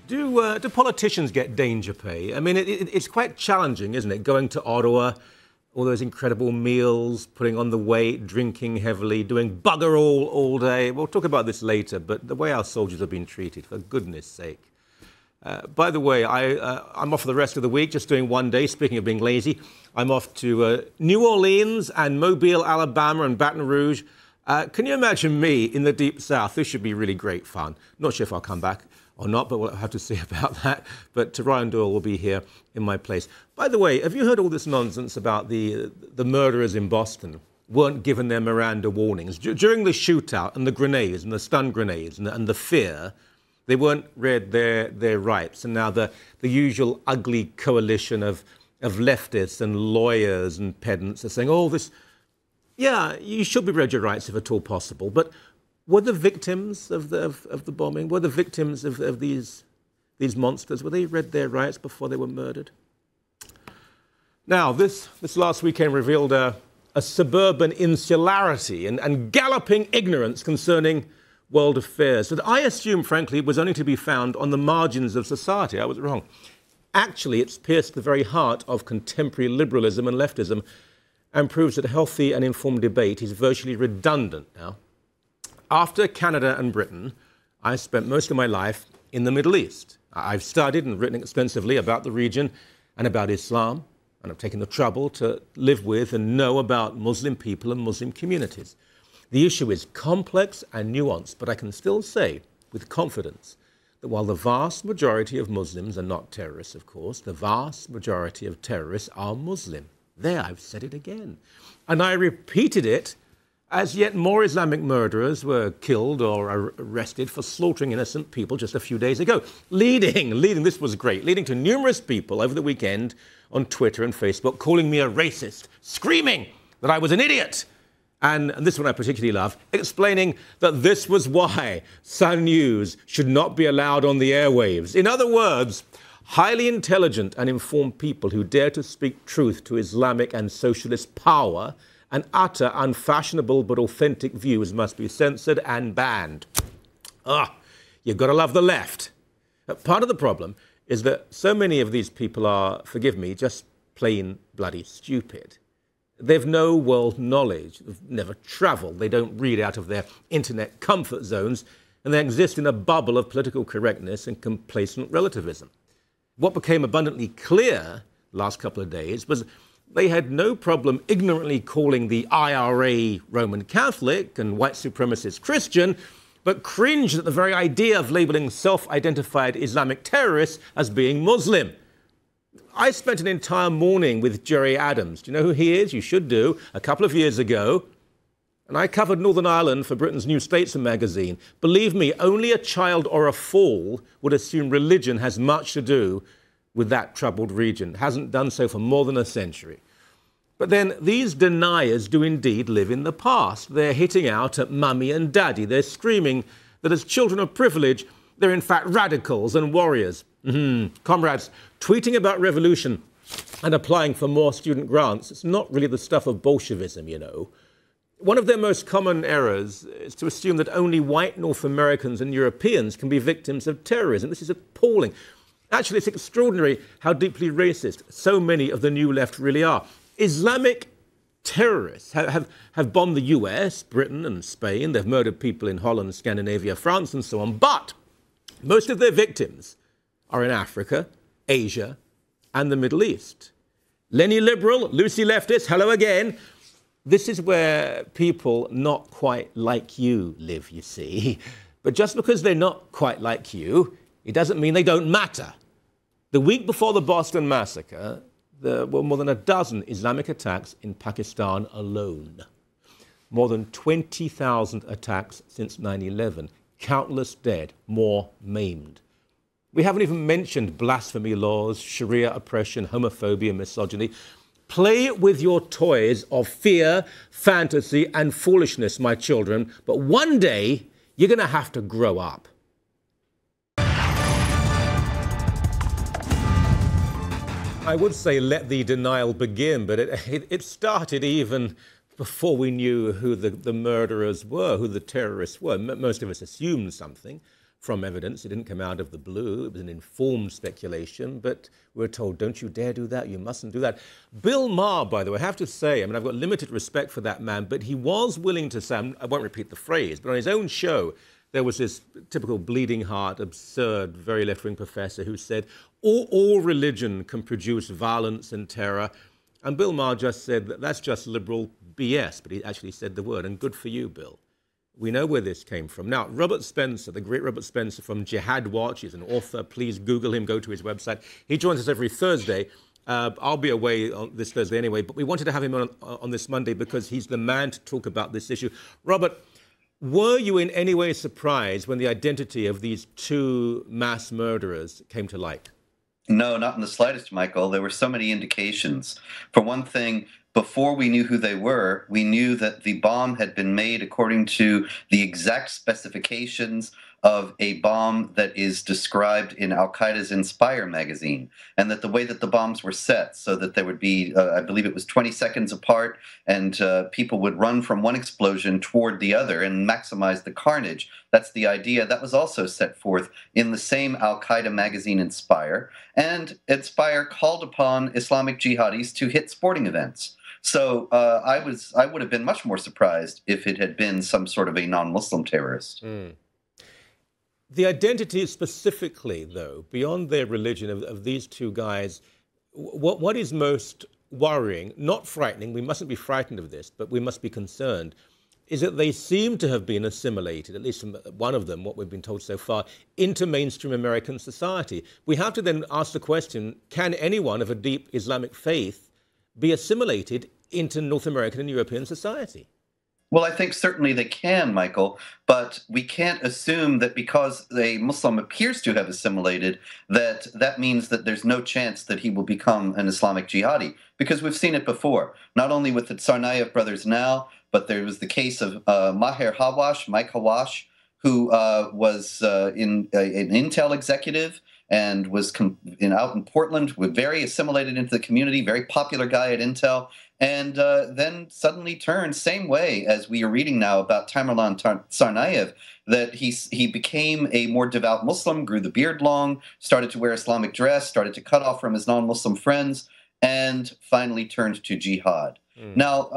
Do politicians get danger pay? I mean, it's quite challenging, isn't it? Going to Ottawa, all those incredible meals, putting on the weight, drinking heavily, doing bugger all day. We'll talk about this later, but the way our soldiers have been treated, for goodness sake. By the way, I'm off for the rest of the week, just doing one day. Speaking of being lazy, I'm off to New Orleans and Mobile, Alabama and Baton Rouge. Can you imagine me in the Deep South? This should be really great fun. Not sure if I'll come back or not, but we'll have to see about that. But Ryan Doyle will be here in my place. By the way, have you heard all this nonsense about the murderers in Boston weren't given their Miranda warnings? During the shootout and the grenades and the stun grenades and the fear, they weren't read their rights. And now the usual ugly coalition of leftists and lawyers and pedants are saying, oh, this, yeah, you should be read your rights if at all possible. But were the victims of the bombing, were the victims of these monsters, were they read their rights before they were murdered? Now, this last weekend revealed a suburban insularity and galloping ignorance concerning world affairs that I assumed, frankly, was only to be found on the margins of society. I was wrong. Actually, it's pierced the very heart of contemporary liberalism and leftism and proves that healthy and informed debate is virtually redundant now. After Canada and Britain, I spent most of my life in the Middle East. I've studied and written extensively about the region and about Islam, and I've taken the trouble to live with and know about Muslim people and Muslim communities. The issue is complex and nuanced, but I can still say with confidence that while the vast majority of Muslims are not terrorists, of course, the vast majority of terrorists are Muslim. There, I've said it again. And I repeated it as yet more Islamic murderers were killed or arrested for slaughtering innocent people just a few days ago, leading, this was great, leading to numerous people over the weekend on Twitter and Facebook calling me a racist, screaming that I was an idiot. And this one I particularly love, explaining that this was why Sun News should not be allowed on the airwaves. In other words, highly intelligent and informed people who dare to speak truth to Islamic and socialist power and utter unfashionable but authentic views must be censored and banned. You've got to love the left. Part of the problem is that so many of these people are, forgive me, just plain bloody stupid. They've no world knowledge, they've never travelled, they don't read out of their internet comfort zones, and they exist in a bubble of political correctness and complacent relativism. What became abundantly clear the last couple of days was they had no problem ignorantly calling the IRA Roman Catholic and white supremacist Christian, but cringed at the very idea of labelling self-identified Islamic terrorists as being Muslim. I spent an entire morning with Jerry Adams. Do you know who he is? You should do. A couple of years ago. And I covered Northern Ireland for Britain's New Statesman magazine. Believe me, only a child or a fool would assume religion has much to do with that troubled region. It hasn't done so for more than a century. But then these deniers do indeed live in the past. They're hitting out at mummy and daddy. They're screaming that as children of privilege, they're in fact radicals and warriors. Comrades, tweeting about revolution and applying for more student grants, it's not really the stuff of Bolshevism, you know. One of their most common errors is to assume that only white North Americans and Europeans can be victims of terrorism. This is appalling. Actually, it's extraordinary how deeply racist so many of the new left really are. Islamic terrorists have bombed the US, Britain and Spain. They've murdered people in Holland, Scandinavia, France and so on. But most of their victims are in Africa, Asia and the Middle East. Lenny liberal, Lucy leftist, hello again. This is where people not quite like you live, you see. But just because they're not quite like you, it doesn't mean they don't matter. The week before the Boston massacre, there were more than a dozen Islamic attacks in Pakistan alone. More than 20,000 attacks since 9/11. Countless dead, more maimed. We haven't even mentioned blasphemy laws, Sharia oppression, homophobia, misogyny. Play with your toys of fear, fantasy, and foolishness, my children, but one day you're going to have to grow up. I would say let the denial begin, but it started even before we knew who the murderers were, who the terrorists were. Most of us assumed something. from evidence. It didn't come out of the blue. It was an informed speculation, but we're told, don't you dare do that. You mustn't do that. Bill Maher, by the way, I have to say, I mean, I've got limited respect for that man, but he was willing to say, I won't repeat the phrase, but on his own show, there was this typical bleeding heart, absurd, very left-wing professor who said, all religion can produce violence and terror. And Bill Maher just said that that's just liberal BS, but he actually said the word, and good for you, Bill. We know where this came from. Now, Robert Spencer, the great Robert Spencer from Jihad Watch, he's an author. Please Google him, go to his website. He joins us every Thursday. I'll be away on this Thursday anyway, but we wanted to have him on this Monday because he's the man to talk about this issue. Robert, were you in any way surprised when the identity of these two mass murderers came to light? No, not in the slightest, Michael. There were so many indications. For one thing, before we knew who they were, we knew that the bomb had been made according to the exact specifications of a bomb that is described in Al-Qaeda's Inspire magazine, and that the way that the bombs were set, so that there would be, I believe it was 20 seconds apart, and people would run from one explosion toward the other and maximize the carnage. That's the idea. That was also set forth in the same Al-Qaeda magazine, Inspire, and Inspire called upon Islamic jihadis to hit sporting events. So I would have been much more surprised if it had been some sort of a non-Muslim terrorist. Mm. The identity specifically, though, beyond their religion of these two guys, what is most worrying, not frightening, we mustn't be frightened of this, but we must be concerned, is that they seem to have been assimilated, at least from one of them, what we've been told so far, into mainstream American society. We have to then ask the question, can anyone of a deep Islamic faith be assimilated into North American and European society? Well, I think certainly they can, Michael, but we can't assume that because a Muslim appears to have assimilated, that means that there's no chance that he will become an Islamic jihadi, because we've seen it before, not only with the Tsarnaev brothers now, but there was the case of Mike Hawash, who was an Intel executive and was out in Portland, very assimilated into the community, very popular guy at Intel, and then suddenly turned, same way as we are reading now about Tamerlan Tsarnaev, that he became a more devout Muslim, grew the beard long, started to wear Islamic dress, started to cut off from his non-Muslim friends, and finally turned to jihad. Mm. Now,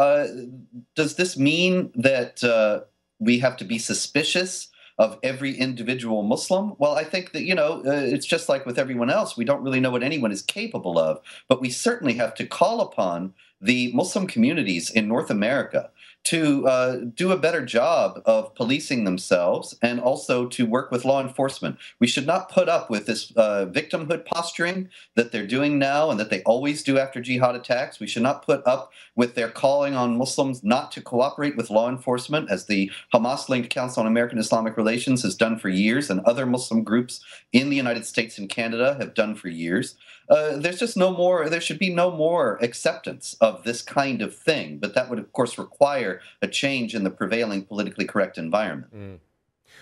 does this mean that we have to be suspicious of every individual Muslim? Well, I think that, it's just like with everyone else. We don't really know what anyone is capable of, but we certainly have to call upon the Muslim communities in North America to do a better job of policing themselves and also to work with law enforcement. We should not put up with this victimhood posturing that they're doing now and that they always do after jihad attacks. We should not put up with their calling on Muslims not to cooperate with law enforcement, as the Hamas-linked Council on American Islamic Relations has done for years, and other Muslim groups in the United States and Canada have done for years. There's just there should be no more acceptance of this kind of thing, but that would, of course, require a change in the prevailing politically correct environment. Mm.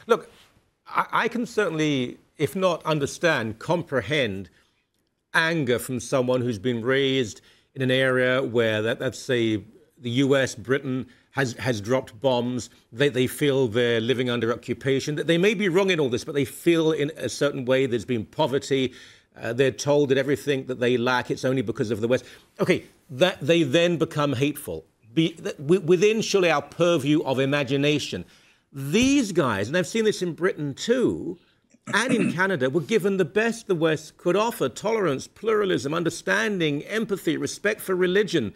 Look, I can certainly, if not understand, comprehend anger from someone who's been raised in an area where, let's say, the US, Britain, has dropped bombs. They feel they're living under occupation. They may be wrong in all this, but they feel in a certain way there's been poverty. They're told that everything that they lack, it's only because of the West. Okay, that they then become hateful. Within, surely, our purview of imagination. These guys, and I've seen this in Britain too, and in Canada, were given the best the West could offer: tolerance, pluralism, understanding, empathy, respect for religion.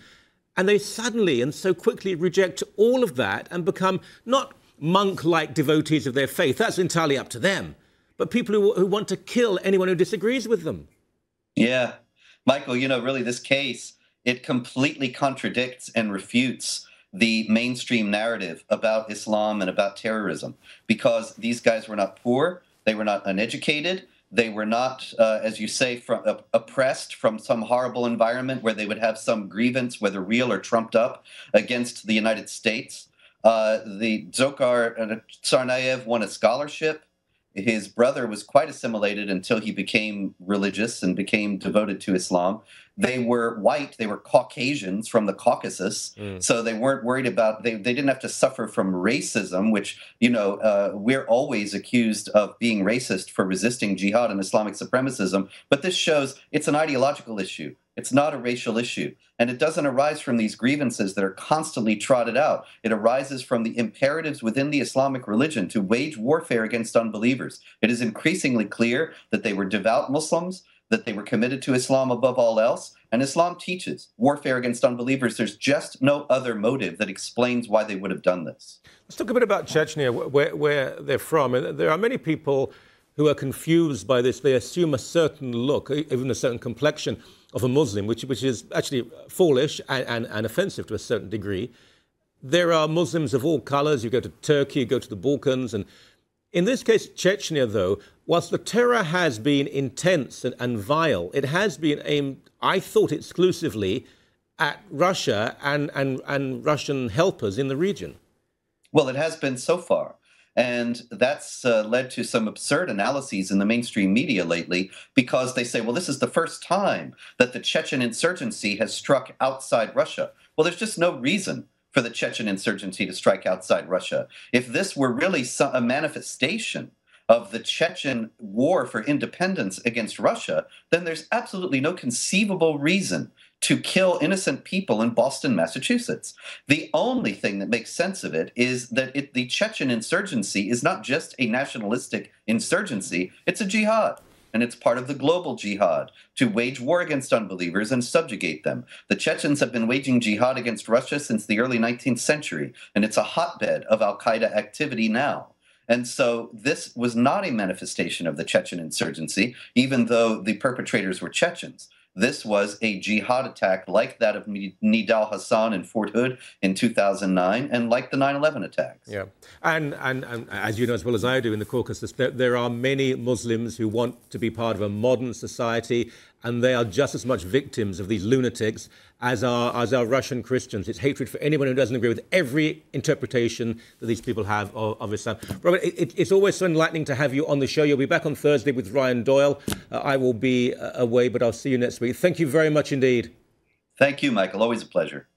And they suddenly and so quickly reject all of that and become not monk-like devotees of their faith. That's entirely up to them. But people who want to kill anyone who disagrees with them. Yeah. Michael, really this case, it completely contradicts and refutes the mainstream narrative about Islam and about terrorism, because these guys were not poor, they were not uneducated, they were not, as you say, oppressed from some horrible environment where they would have some grievance, whether real or trumped up, against the United States. The Dzhokhar Tsarnaev won a scholarship His brother was quite assimilated until he became religious and became devoted to Islam. They were white, they were Caucasians from the Caucasus, so they weren't worried about, they didn't have to suffer from racism, which, we're always accused of being racist for resisting jihad and Islamic supremacism. But this shows it's an ideological issue. It's not a racial issue. And it doesn't arise from these grievances that are constantly trotted out. It arises from the imperatives within the Islamic religion to wage warfare against unbelievers. It is increasingly clear that they were devout Muslims, that they were committed to Islam above all else. And Islam teaches warfare against unbelievers. There's just no other motive that explains why they would have done this. Let's talk a bit about Chechnya, where they're from. And there are many people who are confused by this. They assume a certain look, even a certain complexion of a Muslim, which is actually foolish and offensive to a certain degree. There are Muslims of all colors. You go to Turkey, you go to the Balkans. And in this case, Chechnya, though, whilst the terror has been intense and vile, it has been aimed, I thought, exclusively at Russia and Russian helpers in the region. Well, it has been so far. And that's led to some absurd analyses in the mainstream media lately, because they say, well, this is the first time that the Chechen insurgency has struck outside Russia. Well, there's just no reason for the Chechen insurgency to strike outside Russia. If this were really a manifestation of the Chechen war for independence against Russia, then there's absolutely no conceivable reason to kill innocent people in Boston, Massachusetts. The only thing that makes sense of it is that the Chechen insurgency is not just a nationalistic insurgency, it's a jihad. And it's part of the global jihad to wage war against unbelievers and subjugate them. The Chechens have been waging jihad against Russia since the early 19th century, and it's a hotbed of al-Qaeda activity now. And so this was not a manifestation of the Chechen insurgency, even though the perpetrators were Chechens. This was a jihad attack like that of Nidal Hassan in Fort Hood in 2009 and like the 9/11 attacks. Yeah. And as you know as well as I do, in the Caucasus, there are many Muslims who want to be part of a modern society, and they are just as much victims of these lunatics as are Russian Christians. It's hatred for anyone who doesn't agree with every interpretation that these people have of Islam. Robert, it's always so enlightening to have you on the show. You'll be back on Thursday with Ryan Doyle. I will be away, but I'll see you next week. Thank you very much indeed. Thank you, Michael. Always a pleasure.